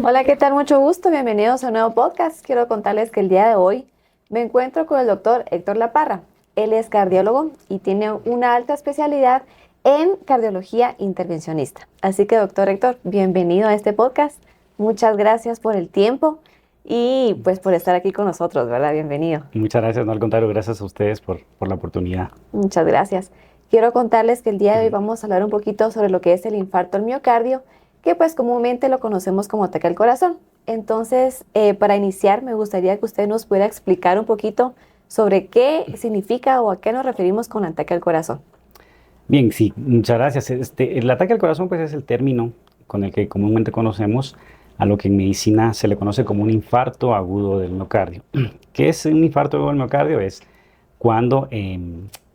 Hola, ¿qué tal? Mucho gusto. Bienvenidos a un nuevo podcast. Quiero contarles que el día de hoy me encuentro con el doctor Héctor Laparra. Él es cardiólogo y tiene una alta especialidad en cardiología intervencionista. Así que, doctor Héctor, bienvenido a este podcast. Muchas gracias por el tiempo y pues por estar aquí con nosotros, ¿verdad? Bienvenido. Muchas gracias, no al contrario, gracias a ustedes por la oportunidad. Muchas gracias. Quiero contarles que el día de hoy vamos a hablar un poquito sobre lo que es el infarto al miocardio, que pues comúnmente lo conocemos como ataque al corazón. Entonces, para iniciar, me gustaría que usted nos pudiera explicar un poquito sobre qué significa o a qué nos referimos con ataque al corazón. Bien, sí, muchas gracias. El ataque al corazón pues es el término con el que comúnmente conocemos a lo que en medicina se le conoce como un infarto agudo del miocardio. ¿Qué es un infarto agudo del miocardio? Es cuando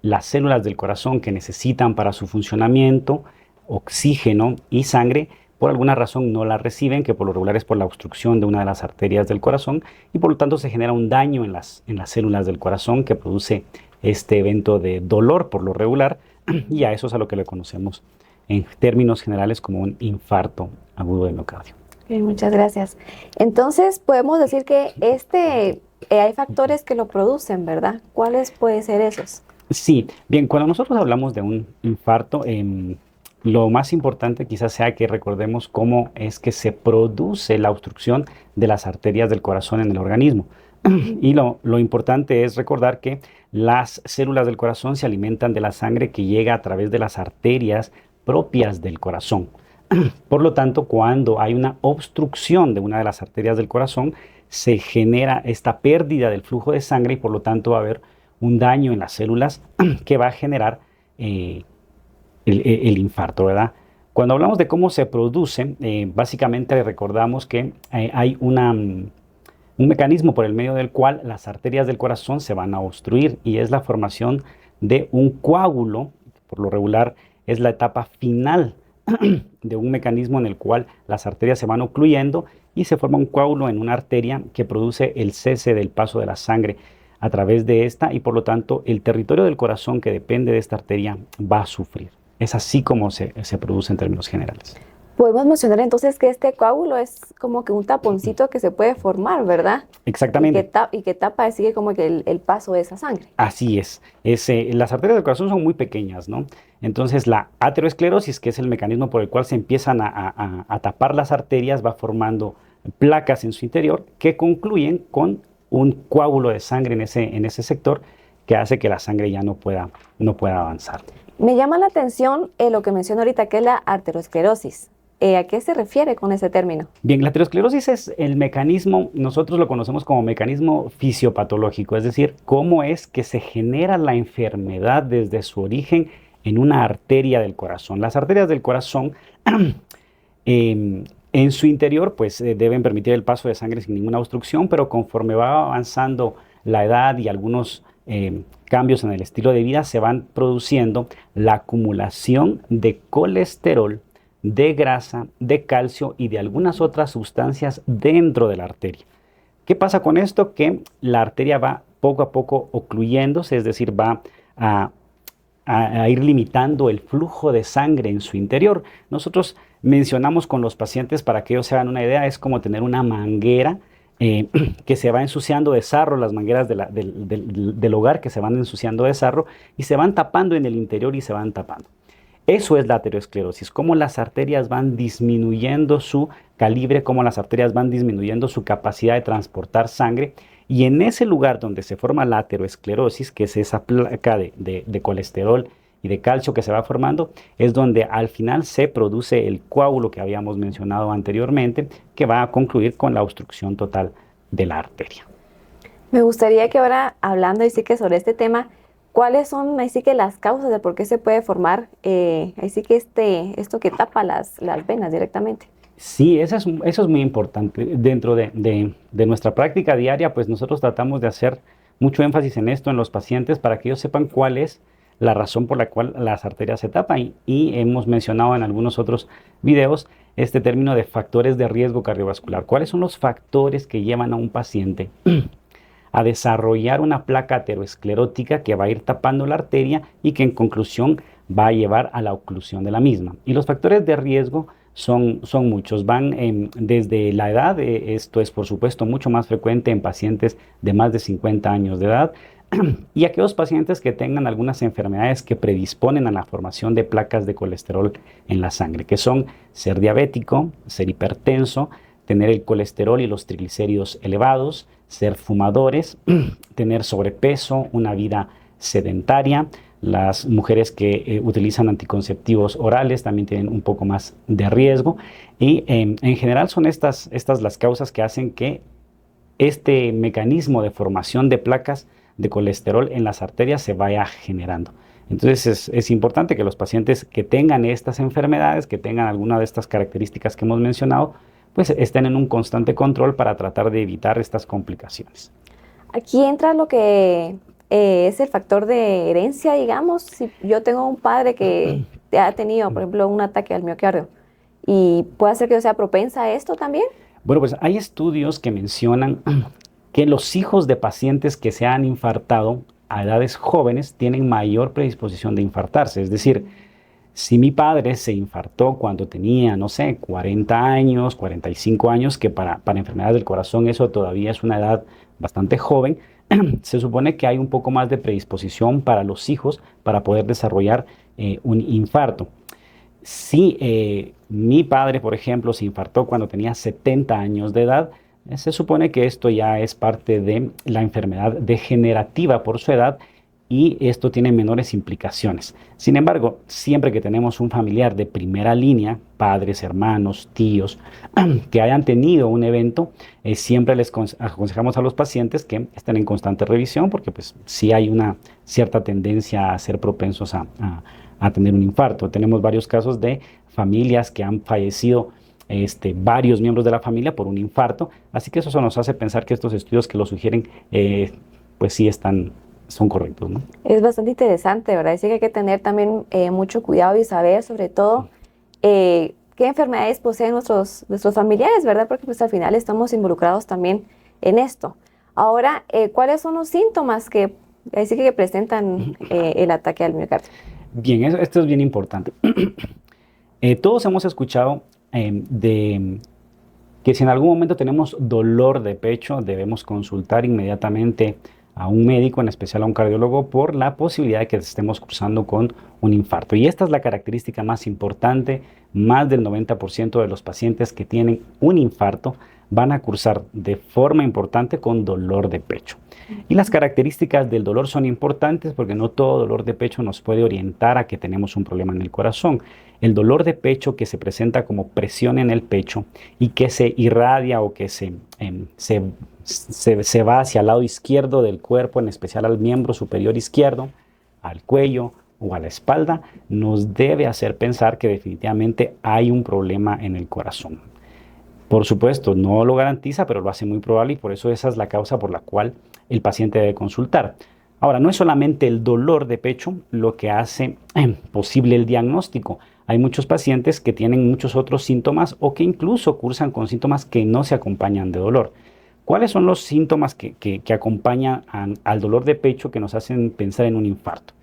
las células del corazón que necesitan para su funcionamiento oxígeno y sangre, por alguna razón no la reciben, que por lo regular es por la obstrucción de una de las arterias del corazón, y por lo tanto se genera un daño en las células del corazón que produce este evento de dolor por lo regular, y a eso es a lo que le conocemos en términos generales como un infarto agudo del miocardio. Ok, muchas gracias. Entonces, podemos decir que hay factores que lo producen, ¿verdad? ¿Cuáles pueden ser esos? Sí, bien, cuando nosotros hablamos de un infarto, lo más importante quizás sea que recordemos cómo es que se produce la obstrucción de las arterias del corazón en el organismo. Y lo importante es recordar que las células del corazón se alimentan de la sangre que llega a través de las arterias propias del corazón. Por lo tanto, cuando hay una obstrucción de una de las arterias del corazón, se genera esta pérdida del flujo de sangre y por lo tanto va a haber un daño en las células que va a generar eh, el infarto, ¿verdad? Cuando hablamos de cómo se produce, básicamente recordamos que hay un mecanismo por el medio del cual las arterias del corazón se van a obstruir y es la formación de un coágulo. Por lo regular es la etapa final de un mecanismo en el cual las arterias se van ocluyendo y se forma un coágulo en una arteria que produce el cese del paso de la sangre a través de esta y por lo tanto el territorio del corazón que depende de esta arteria va a sufrir. Es así como se produce en términos generales. Podemos mencionar entonces que este coágulo es como que un taponcito que se puede formar, ¿verdad? Exactamente. Y que tapa, sigue como que el paso de esa sangre. Así es. Las arterias del corazón son muy pequeñas, ¿no? Entonces la aterosclerosis, que es el mecanismo por el cual se empiezan a tapar las arterias, va formando placas en su interior que concluyen con un coágulo de sangre en ese sector que hace que la sangre ya no pueda avanzar. Me llama la atención lo que menciona ahorita, que es la arteriosclerosis. ¿A qué se refiere con ese término? Bien, la aterosclerosis es el mecanismo, nosotros lo conocemos como mecanismo fisiopatológico, es decir, cómo es que se genera la enfermedad desde su origen en una arteria del corazón. Las arterias del corazón en su interior pues deben permitir el paso de sangre sin ninguna obstrucción, pero conforme va avanzando la edad y algunos cambios en el estilo de vida se van produciendo la acumulación de colesterol, de grasa, de calcio y de algunas otras sustancias dentro de la arteria. ¿Qué pasa con esto? Que la arteria va poco a poco ocluyéndose, es decir, va a, a ir limitando el flujo de sangre en su interior. Nosotros mencionamos con los pacientes, para que ellos se hagan una idea, es como tener una manguera que se va ensuciando de sarro, las mangueras del hogar que se van ensuciando de sarro y se van tapando en el interior y se van tapando. Eso es la aterosclerosis, cómo las arterias van disminuyendo su calibre, cómo las arterias van disminuyendo su capacidad de transportar sangre. Y en ese lugar donde se forma la aterosclerosis, que es esa placa de colesterol y de calcio que se va formando, es donde al final se produce el coágulo que habíamos mencionado anteriormente, que va a concluir con la obstrucción total de la arteria. Me gustaría que ahora, hablando ahí sí que sobre este tema, ¿cuáles son ahí sí que las causas de por qué se puede formar ahí sí que esto que tapa las venas directamente? Sí, eso es muy importante. Dentro de nuestra práctica diaria, pues nosotros tratamos de hacer mucho énfasis en esto en los pacientes para que ellos sepan cuál es la razón por la cual las arterias se tapan. Y hemos mencionado en algunos otros videos este término de factores de riesgo cardiovascular. ¿Cuáles son los factores que llevan a un paciente a desarrollar una placa aterosclerótica que va a ir tapando la arteria y que en conclusión va a llevar a la oclusión de la misma? Y los factores de riesgo son muchos. Van desde la edad, esto es por supuesto mucho más frecuente en pacientes de más de 50 años de edad, y aquellos pacientes que tengan algunas enfermedades que predisponen a la formación de placas de colesterol en la sangre, que son ser diabético, ser hipertenso, tener el colesterol y los triglicéridos elevados, ser fumadores, tener sobrepeso, una vida sedentaria. Las mujeres que utilizan anticonceptivos orales también tienen un poco más de riesgo, y en general son estas las causas que hacen que este mecanismo de formación de placas de colesterol en las arterias se vaya generando. Entonces es importante que los pacientes que tengan estas enfermedades, que tengan alguna de estas características que hemos mencionado, pues estén en un constante control para tratar de evitar estas complicaciones. Aquí entra lo que es el factor de herencia, digamos. Si yo tengo un padre que ha tenido, por ejemplo, un ataque al miocardio, y puede ser que yo sea propensa a esto también. Bueno, pues hay estudios que mencionan que los hijos de pacientes que se han infartado a edades jóvenes tienen mayor predisposición de infartarse. Es decir, si mi padre se infartó cuando tenía, no sé, 40 años, 45 años, que para enfermedades del corazón eso todavía es una edad bastante joven, se supone que hay un poco más de predisposición para los hijos para poder desarrollar un infarto. Si mi padre, por ejemplo, se infartó cuando tenía 70 años de edad, se supone que esto ya es parte de la enfermedad degenerativa por su edad, y esto tiene menores implicaciones. Sin embargo, siempre que tenemos un familiar de primera línea, padres, hermanos, tíos, que hayan tenido un evento, siempre les aconsejamos a los pacientes que estén en constante revisión, porque pues sí hay una cierta tendencia a ser propensos a tener un infarto. Tenemos varios casos de familias que han fallecido, varios miembros de la familia por un infarto, así que eso nos hace pensar que estos estudios que lo sugieren, pues sí son correctos, ¿no? Es bastante interesante, ¿verdad? Así que hay que tener también mucho cuidado y saber, sobre todo, qué enfermedades poseen nuestros familiares, ¿verdad? Porque pues al final estamos involucrados también en esto. Ahora, ¿cuáles son los síntomas que presentan el ataque al miocardio? Bien, esto es bien importante. Todos hemos escuchado de que si en algún momento tenemos dolor de pecho, debemos consultar inmediatamente a un médico, en especial a un cardiólogo, por la posibilidad de que estemos cruzando con un infarto. Y esta es la característica más importante. Más del 90% de los pacientes que tienen un infarto van a cursar de forma importante con dolor de pecho. Y las características del dolor son importantes porque no todo dolor de pecho nos puede orientar a que tenemos un problema en el corazón. El dolor de pecho que se presenta como presión en el pecho y que se irradia o que se va hacia el lado izquierdo del cuerpo, en especial al miembro superior izquierdo, al cuello o a la espalda, nos debe hacer pensar que definitivamente hay un problema en el corazón. Por supuesto, no lo garantiza, pero lo hace muy probable, y por eso esa es la causa por la cual el paciente debe consultar. Ahora, no es solamente el dolor de pecho lo que hace posible el diagnóstico. Hay muchos pacientes que tienen muchos otros síntomas o que incluso cursan con síntomas que no se acompañan de dolor. ¿Cuáles son los síntomas que acompañan al dolor de pecho que nos hacen pensar en un infarto?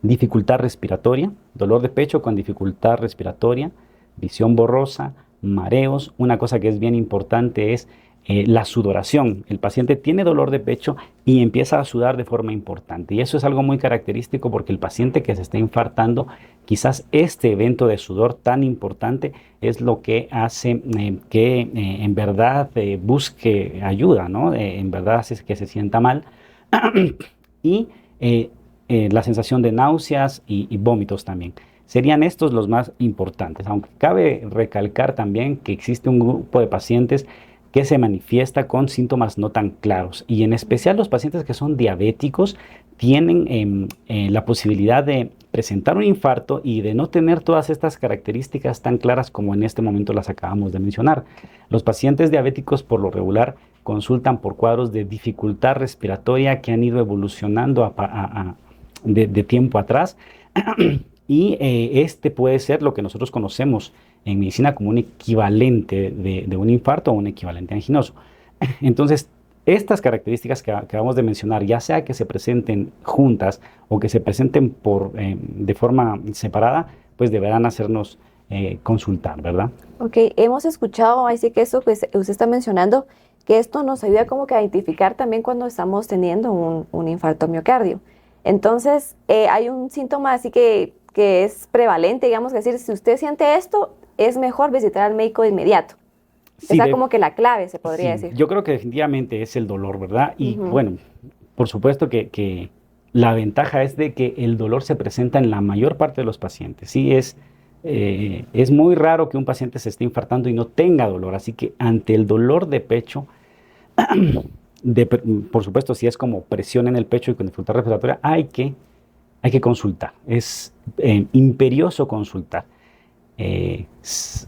Dificultad respiratoria, dolor de pecho con dificultad respiratoria, visión borrosa, mareos. Una cosa que es bien importante es la sudoración. El paciente tiene dolor de pecho y empieza a sudar de forma importante. Y eso es algo muy característico porque el paciente que se está infartando, quizás este evento de sudor tan importante es lo que hace que en verdad busque ayuda, ¿no? En verdad hace que se sienta mal. Y la sensación de náuseas y vómitos también. Serían estos los más importantes, aunque cabe recalcar también que existe un grupo de pacientes que se manifiesta con síntomas no tan claros, y en especial los pacientes que son diabéticos tienen la posibilidad de presentar un infarto y de no tener todas estas características tan claras como en este momento las acabamos de mencionar. Los pacientes diabéticos por lo regular consultan por cuadros de dificultad respiratoria que han ido evolucionando de tiempo atrás. Y este puede ser lo que nosotros conocemos en medicina como un equivalente de un infarto o un equivalente anginoso. Entonces, estas características que acabamos de mencionar, ya sea que se presenten juntas o que se presenten de forma separada, pues deberán hacernos consultar, ¿verdad? Ok, hemos escuchado, así que eso que usted está mencionando, que esto nos ayuda como que a identificar también cuando estamos teniendo un infarto miocardio. Entonces, hay un síntoma así que es prevalente, digamos, que decir, si usted siente esto, es mejor visitar al médico de inmediato. Sí, Esa como que la clave, se podría sí, decir. yo creo que definitivamente es el dolor, ¿verdad? Y Ujú. bueno, por supuesto que la ventaja es de que el dolor se presenta en la mayor parte de los pacientes. Sí, es muy raro que un paciente se esté infartando y no tenga dolor. Así que ante el dolor de pecho, por supuesto, si es como presión en el pecho y con dificultad respiratoria, hay que consultar. Es imperioso consultar. Eh, s-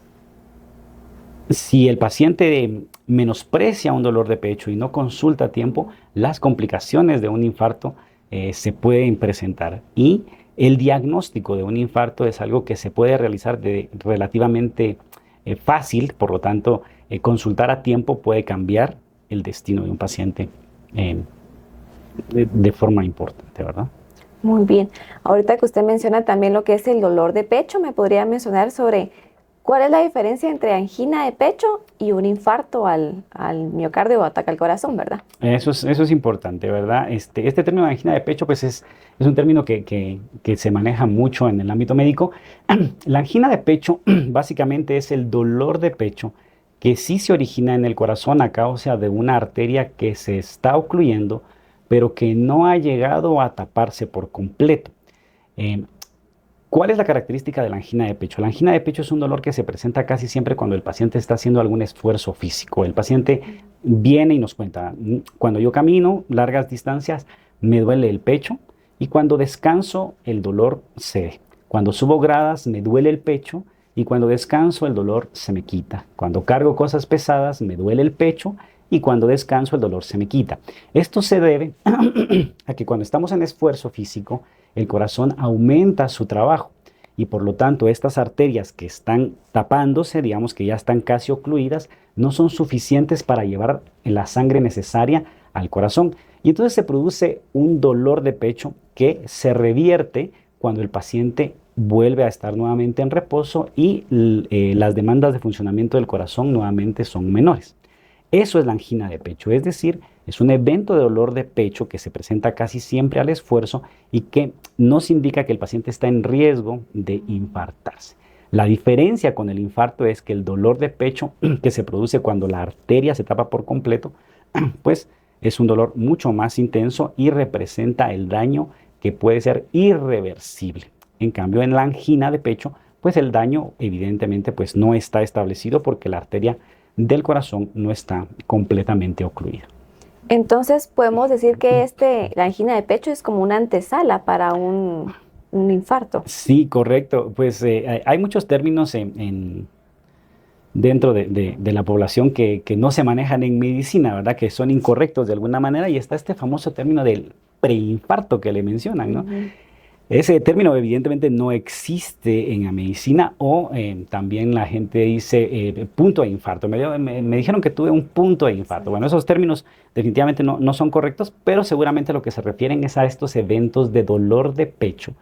si el paciente menosprecia un dolor de pecho y no consulta a tiempo, las complicaciones de un infarto se pueden presentar. Y el diagnóstico de un infarto es algo que se puede realizar relativamente fácil, por lo tanto, consultar a tiempo puede cambiar el destino de un paciente eh, de forma importante, ¿verdad? Muy bien. Ahorita que usted menciona también lo que es el dolor de pecho, ¿me podría mencionar sobre cuál es la diferencia entre angina de pecho y un infarto al miocardio o ataque al corazón, verdad? Eso es importante, ¿verdad? Este término de angina de pecho, pues es un término que se maneja mucho en el ámbito médico. La angina de pecho básicamente es el dolor de pecho que sí se origina en el corazón a causa de una arteria que se está ocluyendo, pero que no ha llegado a taparse por completo. Eh, ¿Cuál es la característica de la angina de pecho? La angina de pecho es un dolor que se presenta casi siempre cuando el paciente está haciendo algún esfuerzo físico. El paciente viene y nos cuenta, cuando yo camino largas distancias, me duele el pecho y cuando descanso, el dolor cede. Cuando subo gradas, me duele el pecho y cuando descanso, el dolor se me quita. Cuando cargo cosas pesadas, me duele el pecho y cuando descanso, el dolor se me quita. Esto se debe a que cuando estamos en esfuerzo físico, el corazón aumenta su trabajo y por lo tanto estas arterias que están tapándose, digamos que ya están casi ocluidas, no son suficientes para llevar la sangre necesaria al corazón. Y entonces se produce un dolor de pecho que se revierte cuando el paciente vuelve a estar nuevamente en reposo y las demandas de funcionamiento del corazón nuevamente son menores. Eso es la angina de pecho, es decir, es un evento de dolor de pecho que se presenta casi siempre al esfuerzo y que nos indica que el paciente está en riesgo de infartarse. La diferencia con el infarto es que el dolor de pecho que se produce cuando la arteria se tapa por completo, pues es un dolor mucho más intenso y representa el daño que puede ser irreversible. En cambio, en la angina de pecho, pues el daño evidentemente pues no está establecido porque la arteria del corazón no está completamente ocluida. Entonces, podemos decir que la angina de pecho es como una antesala para un infarto. Sí, correcto. Pues hay muchos términos dentro de la población que no se manejan en medicina, ¿verdad? Que son incorrectos de alguna manera y está este famoso término del preinfarto que le mencionan, ¿no? Ujú. Ese término evidentemente no existe en la medicina o también la gente dice punto de infarto. Me dijeron que tuve un punto de infarto. Bueno, Exacto. esos términos definitivamente no son correctos, pero seguramente lo que se refieren es a estos eventos de dolor de pecho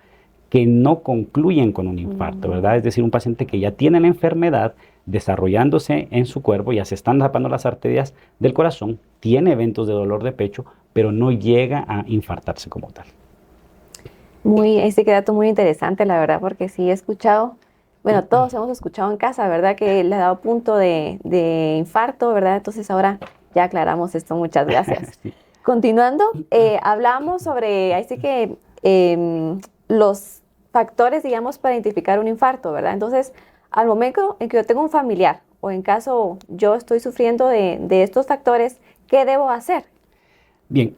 que no concluyen con un infarto, ¿verdad? Es decir, un paciente que ya tiene la enfermedad desarrollándose en su cuerpo, ya se están tapando las arterias del corazón, tiene eventos de dolor de pecho, pero no llega a infartarse como tal. Ese dato muy interesante, la verdad, porque sí he escuchado, bueno, todos hemos escuchado en casa, ¿verdad? Que le ha dado punto de infarto, ¿verdad? Entonces ahora ya aclaramos esto, muchas gracias. Sí. Continuando, hablamos sobre, ahí sí que los factores, digamos, para identificar un infarto, ¿verdad? Entonces, al momento en que yo tengo un familiar o en caso yo estoy sufriendo de estos factores, ¿qué debo hacer? Bien,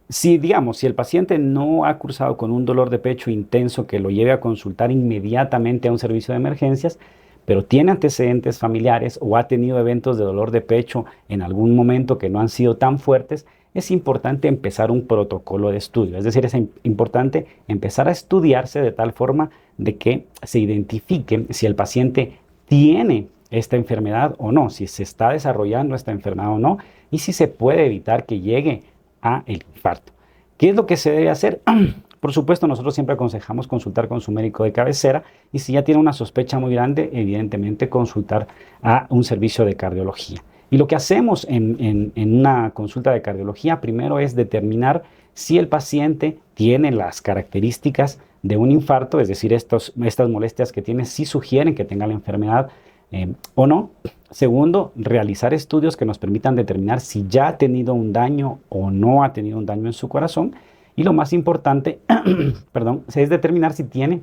si el paciente no ha cursado con un dolor de pecho intenso que lo lleve a consultar inmediatamente a un servicio de emergencias, pero tiene antecedentes familiares o ha tenido eventos de dolor de pecho en algún momento que no han sido tan fuertes, es importante empezar un protocolo de estudio. Es decir, es importante empezar a estudiarse de tal forma de que se identifique si el paciente tiene esta enfermedad o no, si se está desarrollando esta enfermedad o no, y si se puede evitar que llegue a el infarto. ¿Qué es lo que se debe hacer? Por supuesto, nosotros siempre aconsejamos consultar con su médico de cabecera y si ya tiene una sospecha muy grande, evidentemente consultar a un servicio de cardiología. Y lo que hacemos en una consulta de cardiología primero es determinar si el paciente tiene las características de un infarto, es decir, estas molestias que tiene sí sugieren que tenga la enfermedad o no. Segundo, realizar estudios que nos permitan determinar si ya ha tenido un daño o no ha tenido un daño en su corazón. Y lo más importante, perdón, es determinar si tiene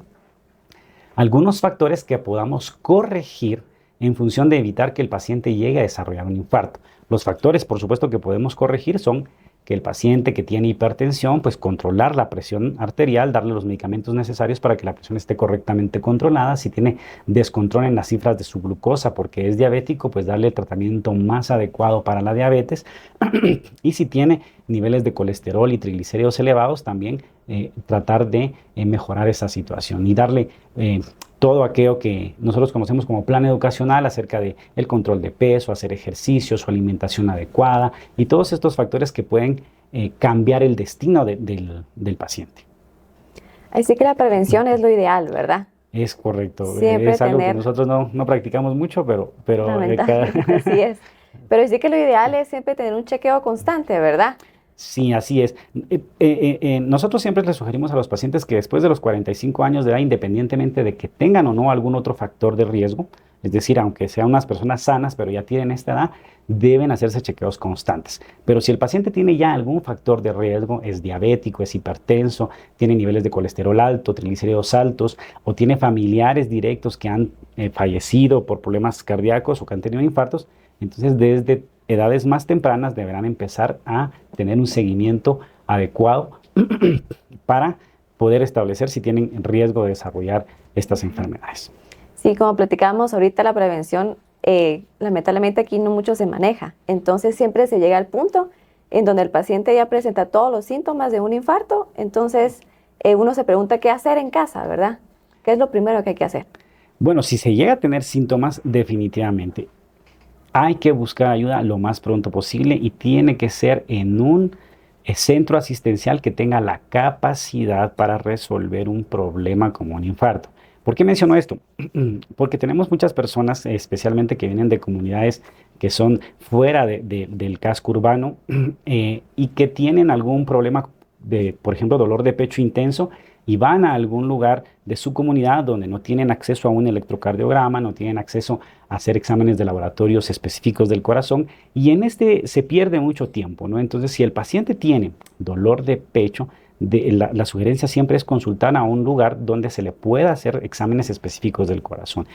algunos factores que podamos corregir en función de evitar que el paciente llegue a desarrollar un infarto. Los factores, por supuesto, que podemos corregir son que el paciente que tiene hipertensión, pues controlar la presión arterial, darle los medicamentos necesarios para que la presión esté correctamente controlada. Si tiene descontrol en las cifras de su glucosa porque es diabético, pues darle el tratamiento más adecuado para la diabetes. Y si tiene niveles de colesterol y triglicéridos elevados, también tratar de mejorar esa situación y darle todo aquello que nosotros conocemos como plan educacional acerca de el control de peso, hacer ejercicio, su alimentación adecuada y todos estos factores que pueden cambiar el destino del paciente. Así que la prevención es lo ideal, ¿verdad? Es correcto. Siempre es algo que nosotros no practicamos mucho, pero así es. Pero sí que lo ideal es siempre tener un chequeo constante, ¿verdad? Sí, así es. Nosotros siempre les sugerimos a los pacientes que después de los 45 años de edad, independientemente de que tengan o no algún otro factor de riesgo, es decir, aunque sean unas personas sanas, pero ya tienen esta edad, deben hacerse chequeos constantes. Pero si el paciente tiene ya algún factor de riesgo, es diabético, es hipertenso, tiene niveles de colesterol alto, triglicéridos altos, o tiene familiares directos que han fallecido por problemas cardíacos o que han tenido infartos, entonces desde edades más tempranas deberán empezar a tener un seguimiento adecuado para poder establecer si tienen riesgo de desarrollar estas enfermedades. Sí, como platicábamos ahorita, la prevención, lamentablemente aquí no mucho se maneja. Entonces siempre se llega al punto en donde el paciente ya presenta todos los síntomas de un infarto. Entonces uno se pregunta qué hacer en casa, ¿verdad? ¿Qué es lo primero que hay que hacer? Bueno, si se llega a tener síntomas, definitivamente hay que buscar ayuda lo más pronto posible y tiene que ser en un centro asistencial que tenga la capacidad para resolver un problema como un infarto. ¿Por qué menciono esto? Porque tenemos muchas personas, especialmente que vienen de comunidades que son fuera del casco urbano y que tienen algún problema de, por ejemplo, dolor de pecho intenso y van a algún lugar de su comunidad donde no tienen acceso a un electrocardiograma, no tienen acceso a hacer exámenes de laboratorios específicos del corazón y en este se pierde mucho tiempo, ¿no? Entonces, si el paciente tiene dolor de pecho, la sugerencia siempre es consultar a un lugar donde se le pueda hacer exámenes específicos del corazón.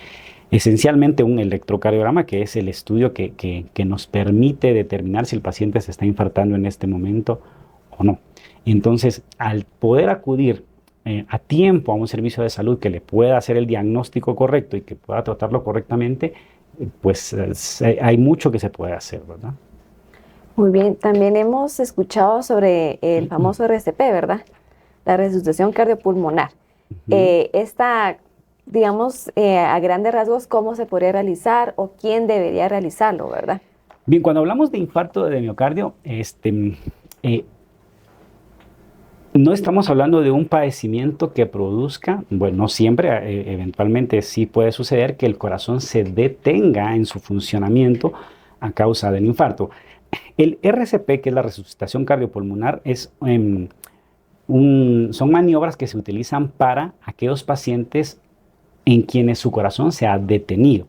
Esencialmente un electrocardiograma, que es el estudio que nos permite determinar si el paciente se está infartando en este momento o no. Entonces, al poder acudir a tiempo a un servicio de salud que le pueda hacer el diagnóstico correcto y que pueda tratarlo correctamente, pues hay mucho que se puede hacer, ¿verdad? Muy bien, también hemos escuchado sobre el famoso RCP, ¿verdad? La resucitación cardiopulmonar. Esta, digamos, a grandes rasgos, ¿cómo se podría realizar o quién debería realizarlo, verdad? Bien, cuando hablamos de infarto de miocardio, no estamos hablando de un padecimiento que produzca, bueno, no siempre, eventualmente sí puede suceder que el corazón se detenga en su funcionamiento a causa del infarto. El RCP, que es la resucitación cardiopulmonar, son maniobras que se utilizan para aquellos pacientes en quienes su corazón se ha detenido.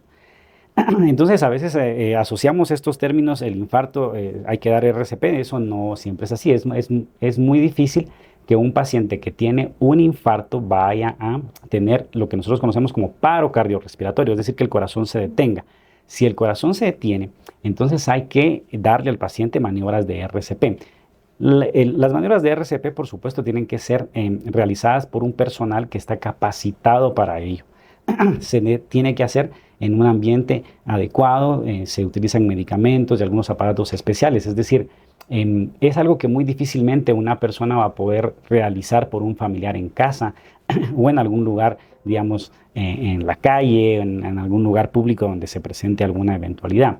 Entonces, a veces asociamos estos términos, el infarto, hay que dar RCP, eso no siempre es así, es muy difícil que un paciente que tiene un infarto vaya a tener lo que nosotros conocemos como paro cardiorrespiratorio, es decir, que el corazón se detenga. Si el corazón se detiene, entonces hay que darle al paciente maniobras de RCP. Las maniobras de RCP, por supuesto, tienen que ser realizadas por un personal que está capacitado para ello. Se tiene que hacer en un ambiente adecuado, se utilizan medicamentos y algunos aparatos especiales, es decir, es algo que muy difícilmente una persona va a poder realizar por un familiar en casa o en algún lugar, digamos, en la calle, en algún lugar público donde se presente alguna eventualidad.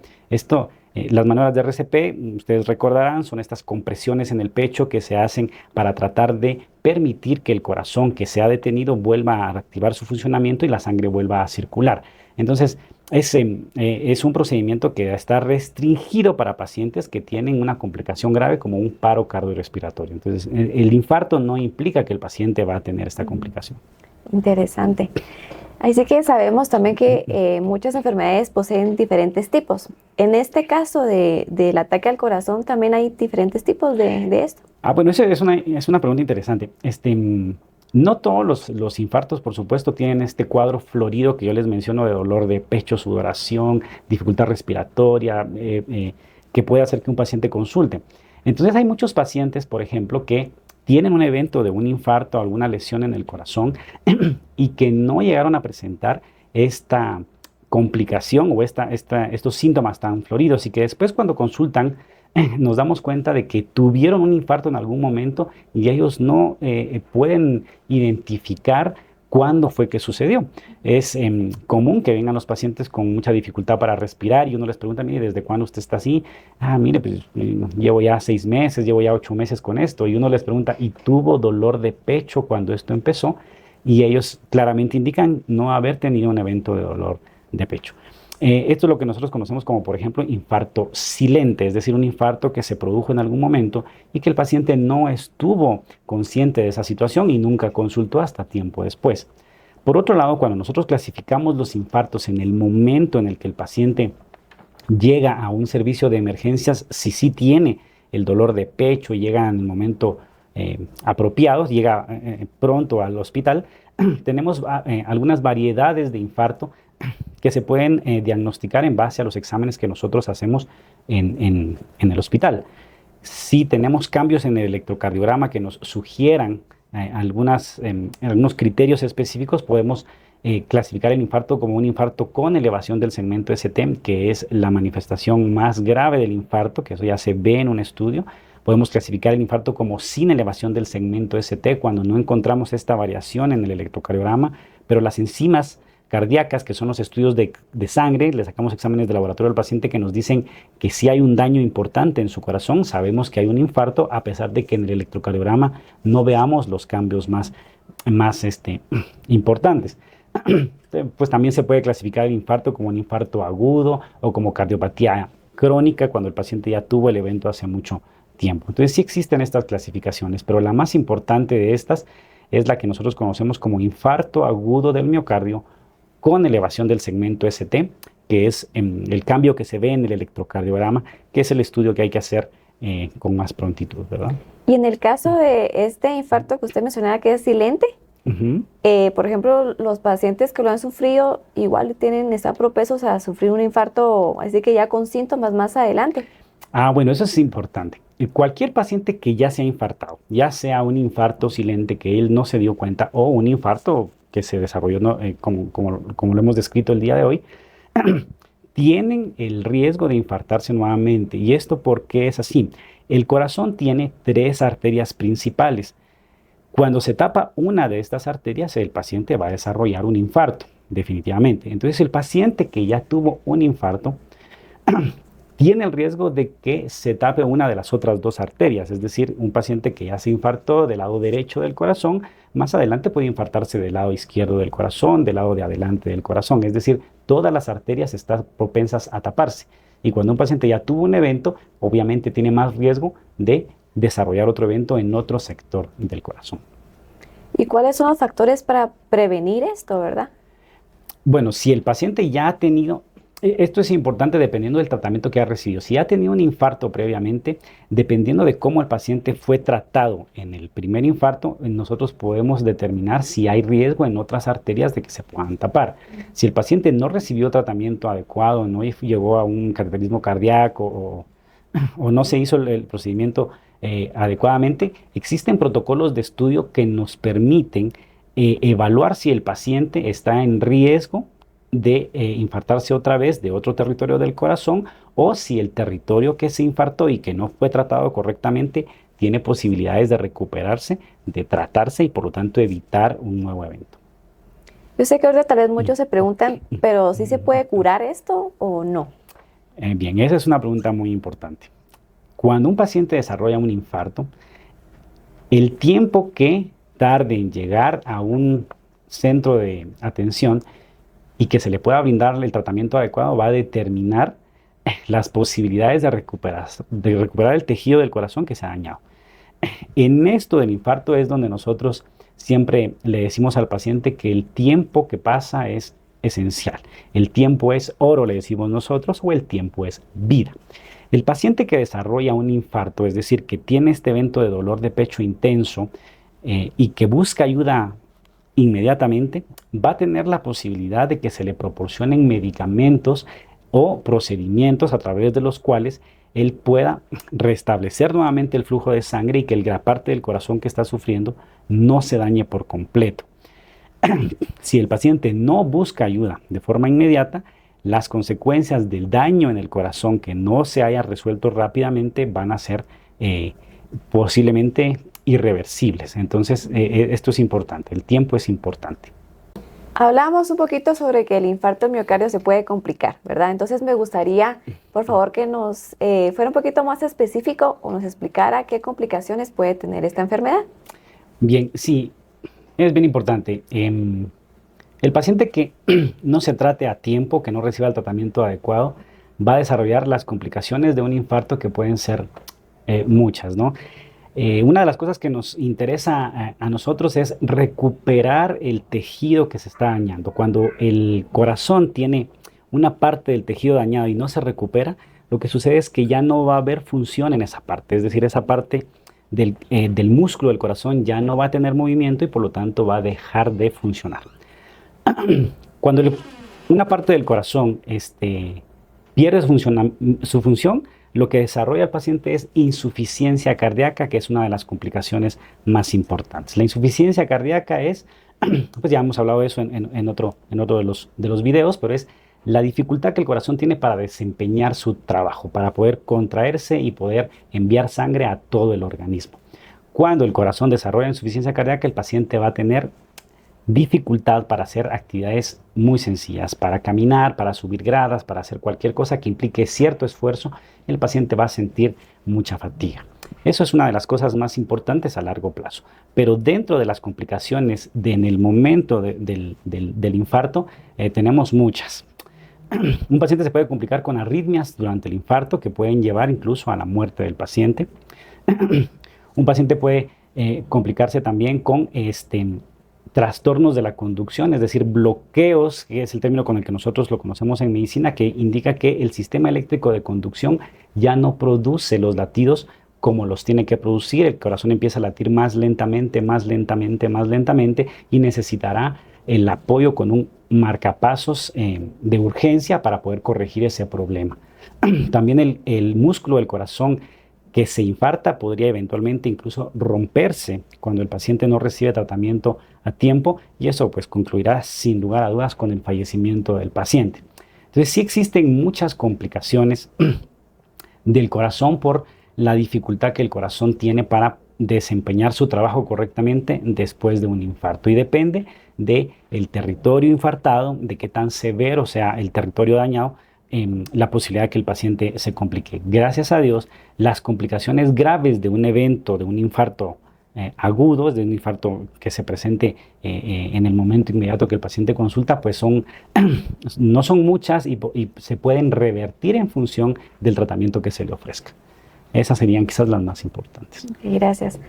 Las maniobras de RCP, ustedes recordarán, son estas compresiones en el pecho que se hacen para tratar de permitir que el corazón que se ha detenido vuelva a activar su funcionamiento y la sangre vuelva a circular. Entonces, es un procedimiento que está restringido para pacientes que tienen una complicación grave como un paro cardiorrespiratorio. Entonces, el infarto no implica que el paciente va a tener esta complicación. Interesante. Así que sabemos también que muchas enfermedades poseen diferentes tipos. En este caso del ataque al corazón, también hay diferentes tipos de esto. Bueno, esa es una pregunta interesante. No todos los infartos, por supuesto, tienen este cuadro florido que yo les menciono de dolor de pecho, sudoración, dificultad respiratoria, que puede hacer que un paciente consulte. Entonces hay muchos pacientes, por ejemplo, que tienen un evento de un infarto, alguna lesión en el corazón y que no llegaron a presentar esta complicación o estos síntomas tan floridos y que después cuando consultan nos damos cuenta de que tuvieron un infarto en algún momento y ellos no pueden identificar cuándo fue que sucedió. Es común que vengan los pacientes con mucha dificultad para respirar y uno les pregunta, mire, ¿desde cuándo usted está así? Mire, pues llevo ya 6 meses, llevo ya 8 meses con esto. Y uno les pregunta, ¿y tuvo dolor de pecho cuando esto empezó? Y ellos claramente indican no haber tenido un evento de dolor de pecho. Esto es lo que nosotros conocemos como, por ejemplo, infarto silente, es decir, un infarto que se produjo en algún momento y que el paciente no estuvo consciente de esa situación y nunca consultó hasta tiempo después. Por otro lado, cuando nosotros clasificamos los infartos en el momento en el que el paciente llega a un servicio de emergencias, si sí tiene el dolor de pecho y llega en el momento apropiado, llega pronto al hospital, tenemos algunas variedades de infarto que se pueden diagnosticar en base a los exámenes que nosotros hacemos en el hospital. Si tenemos cambios en el electrocardiograma que nos sugieran algunos criterios específicos, podemos clasificar el infarto como un infarto con elevación del segmento ST, que es la manifestación más grave del infarto, que eso ya se ve en un estudio. Podemos clasificar el infarto como sin elevación del segmento ST cuando no encontramos esta variación en el electrocardiograma, pero las enzimas cardíacas, que son los estudios de sangre, le sacamos exámenes de laboratorio al paciente que nos dicen que si hay un daño importante en su corazón, sabemos que hay un infarto, a pesar de que en el electrocardiograma no veamos los cambios más importantes. Pues también se puede clasificar el infarto como un infarto agudo o como cardiopatía crónica cuando el paciente ya tuvo el evento hace mucho tiempo. Entonces sí existen estas clasificaciones, pero la más importante de estas es la que nosotros conocemos como infarto agudo del miocardio con elevación del segmento ST, que es el cambio que se ve en el electrocardiograma, que es el estudio que hay que hacer con más prontitud, ¿verdad? Y en el caso de este infarto que usted mencionaba que es silente, por ejemplo, los pacientes que lo han sufrido igual están propensos a sufrir un infarto, así que ya con síntomas más adelante. Bueno, eso es importante. Cualquier paciente que ya se ha infartado, ya sea un infarto silente que él no se dio cuenta o un infarto que se desarrolló como lo hemos descrito el día de hoy, tienen el riesgo de infartarse nuevamente. ¿Y esto por qué es así? El corazón tiene 3 arterias principales. Cuando se tapa una de estas arterias, el paciente va a desarrollar un infarto, definitivamente. Entonces, el paciente que ya tuvo un infarto tiene el riesgo de que se tape una de las otras 2 arterias, es decir, un paciente que ya se infartó del lado derecho del corazón, más adelante puede infartarse del lado izquierdo del corazón, del lado de adelante del corazón, es decir, todas las arterias están propensas a taparse. Y cuando un paciente ya tuvo un evento, obviamente tiene más riesgo de desarrollar otro evento en otro sector del corazón. ¿Y cuáles son los factores para prevenir esto, verdad? Bueno, si el paciente ya ha tenido... Esto es importante dependiendo del tratamiento que ha recibido. Si ha tenido un infarto previamente, dependiendo de cómo el paciente fue tratado en el primer infarto, nosotros podemos determinar si hay riesgo en otras arterias de que se puedan tapar. Si el paciente no recibió tratamiento adecuado, no llegó a un cateterismo cardíaco o no se hizo el procedimiento adecuadamente, existen protocolos de estudio que nos permiten evaluar si el paciente está en riesgo de infartarse otra vez de otro territorio del corazón o si el territorio que se infartó y que no fue tratado correctamente tiene posibilidades de recuperarse, de tratarse y por lo tanto evitar un nuevo evento. Yo sé que ahora tal vez muchos se preguntan, pero ¿sí se puede curar esto o no? Bien, esa es una pregunta muy importante. Cuando un paciente desarrolla un infarto, el tiempo que tarde en llegar a un centro de atención y que se le pueda brindar el tratamiento adecuado va a determinar las posibilidades de recuperar el tejido del corazón que se ha dañado. En esto del infarto es donde nosotros siempre le decimos al paciente que el tiempo que pasa es esencial. El tiempo es oro, le decimos nosotros, o el tiempo es vida. El paciente que desarrolla un infarto, es decir, que tiene este evento de dolor de pecho intenso y que busca ayuda inmediatamente, va a tener la posibilidad de que se le proporcionen medicamentos o procedimientos a través de los cuales él pueda restablecer nuevamente el flujo de sangre y que la parte del corazón que está sufriendo no se dañe por completo. Si el paciente no busca ayuda de forma inmediata, las consecuencias del daño en el corazón que no se haya resuelto rápidamente van a ser posiblemente irreversibles. Entonces, esto es importante, el tiempo es importante. Hablamos un poquito sobre que el infarto del miocardio se puede complicar, ¿verdad? Entonces me gustaría, por favor, que nos fuera un poquito más específico o nos explicara qué complicaciones puede tener esta enfermedad. Bien, sí, es bien importante. El paciente que no se trate a tiempo, que no reciba el tratamiento adecuado, va a desarrollar las complicaciones de un infarto que pueden ser muchas, ¿no? Una de las cosas que nos interesa a nosotros es recuperar el tejido que se está dañando. Cuando el corazón tiene una parte del tejido dañado y no se recupera, lo que sucede es que ya no va a haber función en esa parte, es decir, esa parte del músculo del corazón ya no va a tener movimiento y por lo tanto va a dejar de funcionar. Cuando una parte del corazón pierde su función, lo que desarrolla el paciente es insuficiencia cardíaca, que es una de las complicaciones más importantes. La insuficiencia cardíaca es, pues ya hemos hablado de eso en otro de los videos, pero es la dificultad que el corazón tiene para desempeñar su trabajo, para poder contraerse y poder enviar sangre a todo el organismo. Cuando el corazón desarrolla insuficiencia cardíaca, el paciente va a tener dificultad para hacer actividades muy sencillas, para caminar, para subir gradas, para hacer cualquier cosa que implique cierto esfuerzo, el paciente va a sentir mucha fatiga. Eso es una de las cosas más importantes a largo plazo. Pero dentro de las complicaciones en el momento del infarto, tenemos muchas. Un paciente se puede complicar con arritmias durante el infarto que pueden llevar incluso a la muerte del paciente. Un paciente puede complicarse también con trastornos de la conducción, es decir, bloqueos, que es el término con el que nosotros lo conocemos en medicina, que indica que el sistema eléctrico de conducción ya no produce los latidos como los tiene que producir. El corazón empieza a latir más lentamente, más lentamente, más lentamente y necesitará el apoyo con un marcapasos de urgencia para poder corregir ese problema. También el músculo del corazón que se infarta podría eventualmente incluso romperse cuando el paciente no recibe tratamiento a tiempo y eso pues concluirá sin lugar a dudas con el fallecimiento del paciente. Entonces sí existen muchas complicaciones del corazón por la dificultad que el corazón tiene para desempeñar su trabajo correctamente después de un infarto y depende del territorio infartado, de qué tan severo sea el territorio dañado, la posibilidad de que el paciente se complique. Gracias a Dios, las complicaciones graves de un evento, de un infarto agudo, de un infarto que se presente en el momento inmediato que el paciente consulta, pues no son muchas y se pueden revertir en función del tratamiento que se le ofrezca. Esas serían quizás las más importantes. Gracias.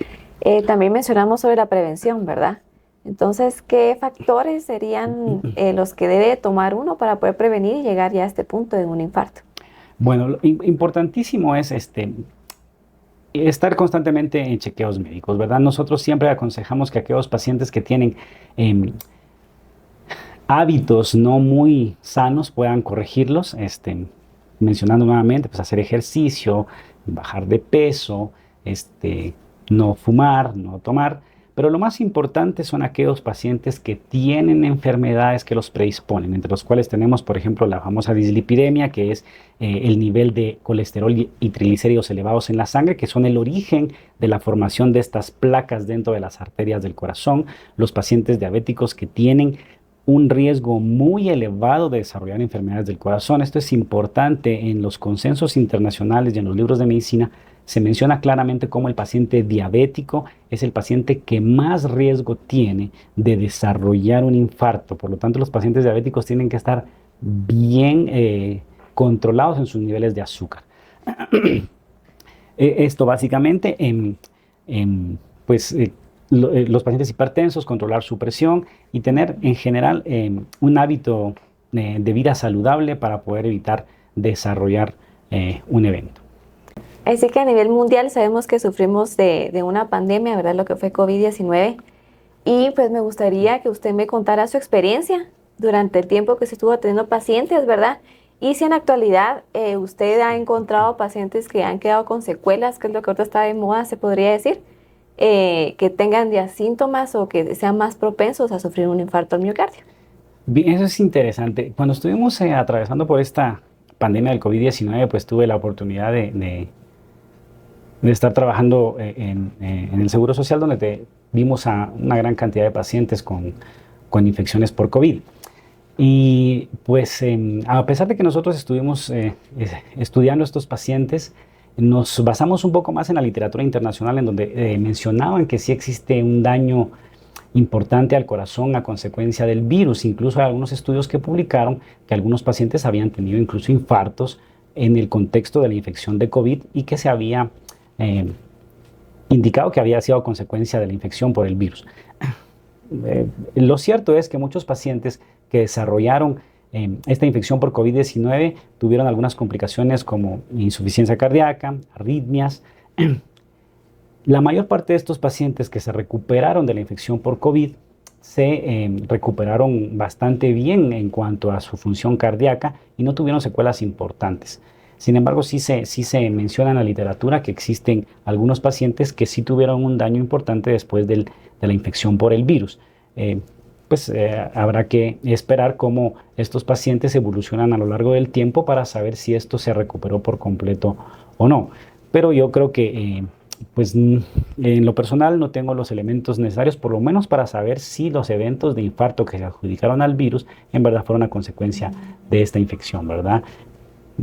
También mencionamos sobre la prevención, ¿verdad? Entonces, ¿qué factores serían los que debe tomar uno para poder prevenir y llegar ya a este punto de un infarto? Bueno, lo importantísimo es estar constantemente en chequeos médicos, ¿verdad? Nosotros siempre aconsejamos que aquellos pacientes que tienen hábitos no muy sanos puedan corregirlos, mencionando nuevamente, pues hacer ejercicio, bajar de peso, no fumar, no tomar. Pero lo más importante son aquellos pacientes que tienen enfermedades que los predisponen, entre los cuales tenemos, por ejemplo, la famosa dislipidemia, que es el nivel de colesterol y triglicéridos elevados en la sangre, que son el origen de la formación de estas placas dentro de las arterias del corazón. Los pacientes diabéticos que tienen un riesgo muy elevado de desarrollar enfermedades del corazón. Esto es importante en los consensos internacionales y en los libros de medicina. Se menciona claramente cómo el paciente diabético es el paciente que más riesgo tiene de desarrollar un infarto. Por lo tanto, los pacientes diabéticos tienen que estar bien controlados en sus niveles de azúcar. Esto básicamente, pues, los pacientes hipertensos, controlar su presión y tener en general un hábito de vida saludable para poder evitar desarrollar un evento. Así que a nivel mundial sabemos que sufrimos de una pandemia, ¿verdad? Lo que fue COVID-19. Y pues me gustaría que usted me contara su experiencia durante el tiempo que se estuvo atendiendo pacientes, ¿verdad? Y si en la actualidad usted ha encontrado pacientes que han quedado con secuelas, que es lo que ahorita está de moda, se podría decir, que tengan ya síntomas o que sean más propensos a sufrir un infarto al miocardio. Bien, eso es interesante. Cuando estuvimos atravesando por esta pandemia del COVID-19, pues tuve la oportunidad de estar trabajando en el Seguro Social, donde vimos a una gran cantidad de pacientes con infecciones por COVID. Y pues a pesar de que nosotros estuvimos estudiando estos pacientes, nos basamos un poco más en la literatura internacional, en donde mencionaban que sí existe un daño importante al corazón a consecuencia del virus. Incluso hay algunos estudios que publicaron que algunos pacientes habían tenido incluso infartos en el contexto de la infección de COVID y que se había indicado que había sido a consecuencia de la infección por el virus. Lo cierto es que muchos pacientes que desarrollaron esta infección por COVID-19 tuvieron algunas complicaciones como insuficiencia cardíaca, arritmias. La mayor parte de estos pacientes que se recuperaron de la infección por COVID se recuperaron bastante bien en cuanto a su función cardíaca y no tuvieron secuelas importantes. Sin embargo, sí se menciona en la literatura que existen algunos pacientes que sí tuvieron un daño importante después de la infección por el virus. Habrá que esperar cómo estos pacientes evolucionan a lo largo del tiempo para saber si esto se recuperó por completo o no. Pero yo creo que en lo personal no tengo los elementos necesarios, por lo menos para saber si los eventos de infarto que se adjudicaron al virus en verdad fueron a consecuencia de esta infección, ¿verdad?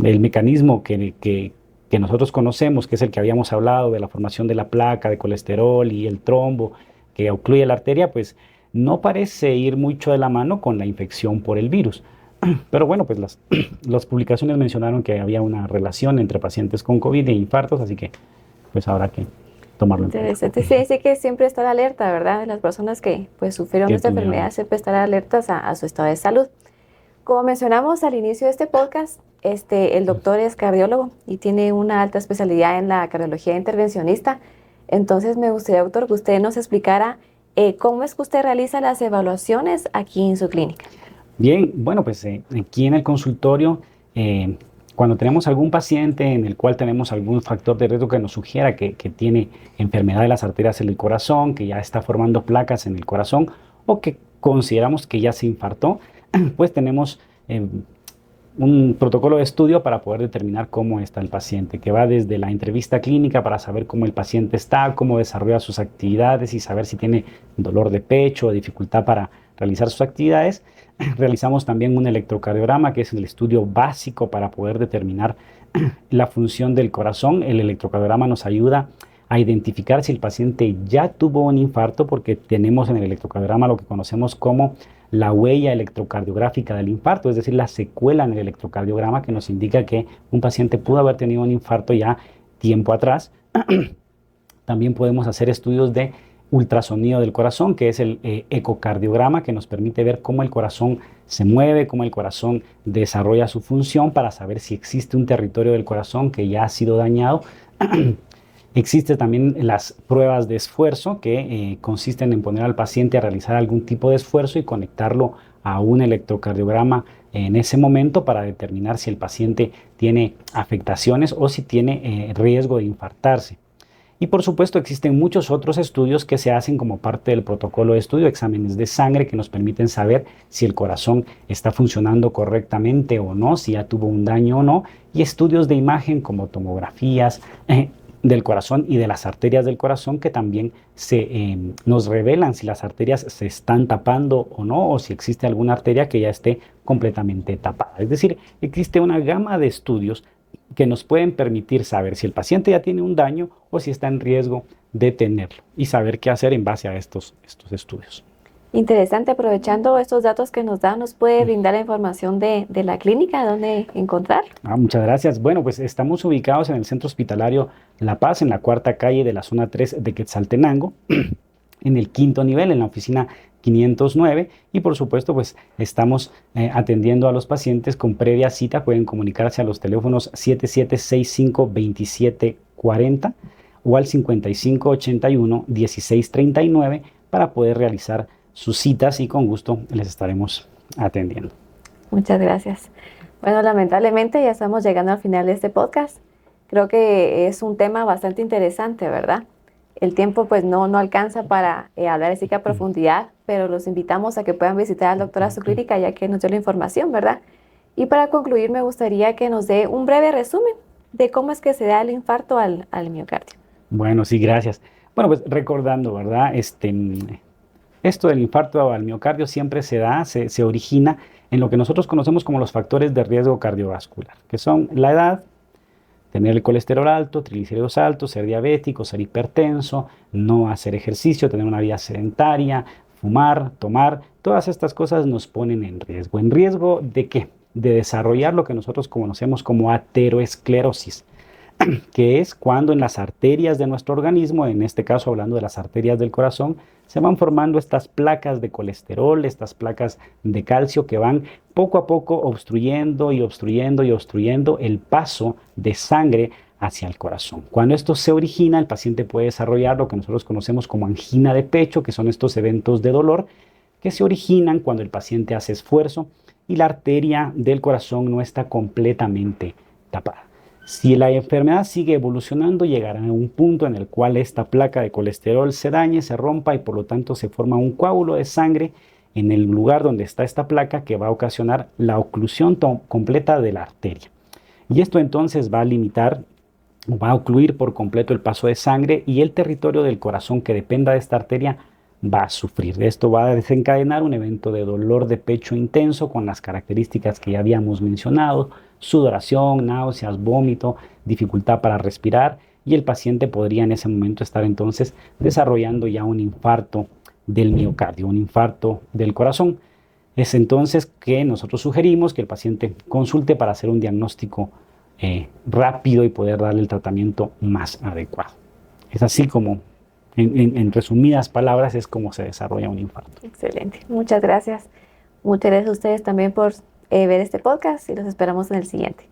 El mecanismo que nosotros conocemos, que es el que habíamos hablado de la formación de la placa de colesterol y el trombo que ocluye la arteria, pues no parece ir mucho de la mano con la infección por el virus. Pero bueno, pues las publicaciones mencionaron que había una relación entre pacientes con COVID e infartos, así que pues habrá que tomarlo en cuenta. Interesante. Sí, sí que siempre estar alerta, ¿verdad? De las personas que pues sufrieron esta enfermedad, siempre estar alertas a su estado de salud. Como mencionamos al inicio de este podcast, el doctor es cardiólogo y tiene una alta especialidad en la cardiología intervencionista. Entonces me gustaría, doctor, que usted nos explicara cómo es que usted realiza las evaluaciones aquí en su clínica. Bien, bueno, pues aquí en el consultorio, cuando tenemos algún paciente en el cual tenemos algún factor de riesgo que nos sugiera que tiene enfermedad de las arterias en el corazón, que ya está formando placas en el corazón o que consideramos que ya se infartó, pues tenemos un protocolo de estudio para poder determinar cómo está el paciente, que va desde la entrevista clínica para saber cómo el paciente está, cómo desarrolla sus actividades y saber si tiene dolor de pecho o dificultad para realizar sus actividades. Realizamos también un electrocardiograma, que es el estudio básico para poder determinar la función del corazón. El electrocardiograma nos ayuda a identificar si el paciente ya tuvo un infarto, porque tenemos en el electrocardiograma lo que conocemos como la huella electrocardiográfica del infarto, es decir, la secuela en el electrocardiograma que nos indica que un paciente pudo haber tenido un infarto ya tiempo atrás. También podemos hacer estudios de ultrasonido del corazón, que es el ecocardiograma, que nos permite ver cómo el corazón se mueve, cómo el corazón desarrolla su función para saber si existe un territorio del corazón que ya ha sido dañado. Existen también las pruebas de esfuerzo, que consisten en poner al paciente a realizar algún tipo de esfuerzo y conectarlo a un electrocardiograma en ese momento para determinar si el paciente tiene afectaciones o si tiene riesgo de infartarse. Y por supuesto existen muchos otros estudios que se hacen como parte del protocolo de estudio, exámenes de sangre que nos permiten saber si el corazón está funcionando correctamente o no, si ya tuvo un daño o no, y estudios de imagen como tomografías, del corazón y de las arterias del corazón que también nos revelan si las arterias se están tapando o no, o si existe alguna arteria que ya esté completamente tapada. Es decir, existe una gama de estudios que nos pueden permitir saber si el paciente ya tiene un daño o si está en riesgo de tenerlo y saber qué hacer en base a estos estudios. Interesante, aprovechando estos datos que nos da, ¿nos puede brindar la información de la clínica, dónde encontrar? Muchas gracias. Bueno, pues estamos ubicados en el Centro Hospitalario La Paz, en la 4ª calle de la zona 3 de Quetzaltenango, en el 5º nivel, en la oficina 509, y por supuesto pues estamos atendiendo a los pacientes con previa cita. Pueden comunicarse a los teléfonos 7765-2740 o al 5581-1639 para poder realizar sus citas y con gusto les estaremos atendiendo. Muchas gracias. Bueno, lamentablemente ya estamos llegando al final de este podcast. Creo que es un tema bastante interesante, ¿verdad? El tiempo pues no alcanza para hablar así que a profundidad, pero los invitamos a que puedan visitar al doctor a su clínica ya que nos dio la información, ¿verdad? Y para concluir me gustaría que nos dé un breve resumen de cómo es que se da el infarto al miocardio. Bueno, sí, gracias. Bueno, pues recordando, ¿verdad? Esto del infarto al miocardio siempre se origina en lo que nosotros conocemos como los factores de riesgo cardiovascular, que son la edad, tener el colesterol alto, triglicéridos altos, ser diabético, ser hipertenso, no hacer ejercicio, tener una vida sedentaria, fumar, tomar. Todas estas cosas nos ponen en riesgo. ¿En riesgo de qué? De desarrollar lo que nosotros conocemos como ateroesclerosis, que es cuando en las arterias de nuestro organismo, en este caso hablando de las arterias del corazón, se van formando estas placas de colesterol, estas placas de calcio que van poco a poco obstruyendo y obstruyendo y obstruyendo el paso de sangre hacia el corazón. Cuando esto se origina, el paciente puede desarrollar lo que nosotros conocemos como angina de pecho, que son estos eventos de dolor que se originan cuando el paciente hace esfuerzo y la arteria del corazón no está completamente tapada. Si la enfermedad sigue evolucionando, llegará a un punto en el cual esta placa de colesterol se dañe, se rompa y por lo tanto se forma un coágulo de sangre en el lugar donde está esta placa que va a ocasionar la oclusión completa de la arteria. Y esto entonces va a limitar o va a ocluir por completo el paso de sangre y el territorio del corazón que dependa de esta arteria va a sufrir. Esto va a desencadenar un evento de dolor de pecho intenso con las características que ya habíamos mencionado: sudoración, náuseas, vómito, dificultad para respirar, y el paciente podría en ese momento estar entonces desarrollando ya un infarto del miocardio, un infarto del corazón. Es entonces que nosotros sugerimos que el paciente consulte para hacer un diagnóstico rápido y poder darle el tratamiento más adecuado. Es así como, en resumidas palabras, es como se desarrolla un infarto. Excelente, muchas gracias. Muchas gracias a ustedes también por ver este podcast y los esperamos en el siguiente.